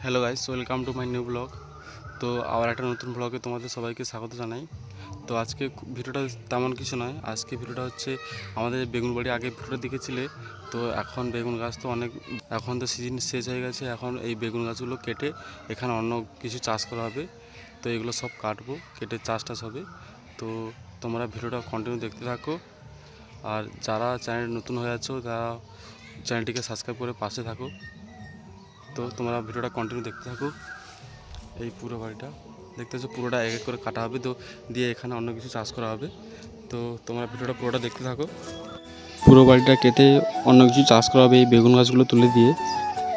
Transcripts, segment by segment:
Hello guys, welcome to my new blog. তো আবার একটা নতুন ব্লগে তোমাদের সবাইকে স্বাগত জানাই। তো আজকে ভিডিওটা তেমন কিছু নয়, আজকে ভিডিওটা হচ্ছে আমাদের বেগুন বাড়ি। আগে ভিডিওটা দেখেছিলে, তো এখন বেগুন গাছ তো অনেক, এখন তো সিজন শেষ হয়ে গেছে। এখন এই বেগুন গাছগুলো কেটে এখানে অন্য কিছু চাষ করা হবে। তো এগুলো সব কাটবো, কেটে চাষ হবে। তো তোমরা ভিডিওটা কন্টিনিউ দেখতে থাকো। আর যারা চ্যানেল নতুন হয়ে আছো তারা চ্যানেলটিকে সাবস্ক্রাইব করে পাশে থাকো। তো তোমরা ভিডিওটা কন্টিনিউ দেখতে থাকো। এই পুরো বাড়িটা দেখতে পাচ্ছ, পুরোটা এক এক করে কাটা হবে, তো দিয়ে এখানে অন্য কিছু চাষ করা হবে। তো তোমরা ভিডিওটা পুরোটা দেখতে থাকো। পুরো বাড়িটা কেটে অন্য কিছু চাষ করা হবে এই বেগুন গাছগুলো তুলে দিয়ে।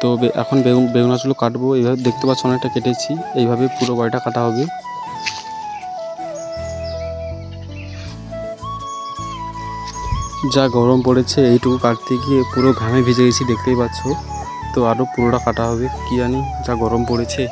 তো এখন বেগুন গাছগুলো কাটবো। এইভাবে দেখতে পাচ্ছ অনেকটা কেটেছি, এইভাবে পুরো বাড়িটা কাটা হবে। যা গরম পড়েছে, এইটুকু কাটতে গিয়ে পুরো ঘামে ভিজে গেছি, দেখতেই পাচ্ছ। তো আরও পুরোটা কাটা হবে, কি জানি যা গরম পড়েছে।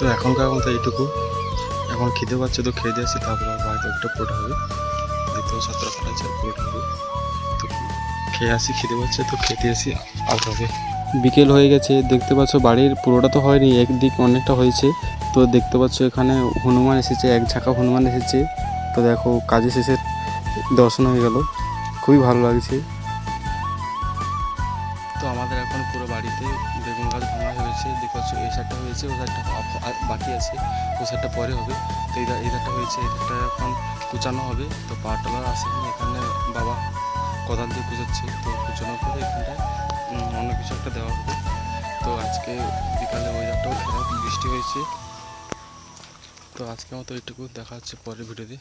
তো এখনকার মতো এইটুকু। এখন খিদে পাচ্ছে, তো খেয়ে দিয়ে আসি, তারপরে বাড়িতে একটা পুরোটা হবে। দেখতে সাতটা কাটাচ্ছে, পুরোটা হবে। তো খেয়ে আসি, খিদে পাচ্ছে, তো খেতে আসি, আর হবে। বিকেল হয়ে গেছে, দেখতে পাচ্ছ বাড়ির পুরোটা তো হয়নি, একদিক অনেকটা হয়েছে। তো দেখতে পাচ্ছ এখানে হনুমান এসেছে, এক ঝাঁকা হনুমান এসেছে। তো দেখো কাজে শেষে দর্শন হয়ে গেল, খুবই ভালো লাগছে। তো আমাদের এখন পুরো বাড়িতে বেগুন গাছ ভাঙা হয়েছে, দেখতে পাচ্ছ। এই সাইডটা হয়েছে, ও সাইডটা বাকি আছে, ও সাইডটা পরে হবে। তো এই ধারটা হয়েছে, এই ধারটা এখন কুচানো হবে। তো পাটলা আসেনি, এখানে বাবা কোদাল দিয়ে কুচাচ্ছে। তো কুচানোর পরে এখানটায় অন্য কিছু একটা দেওয়া হবে। তো আজকে বিকালে ওয়েদারটাও খারাপ, বৃষ্টি হয়েছে। তো আজকে মতো এইটুকু, দেখা হচ্ছে পরের ভিডিওতে।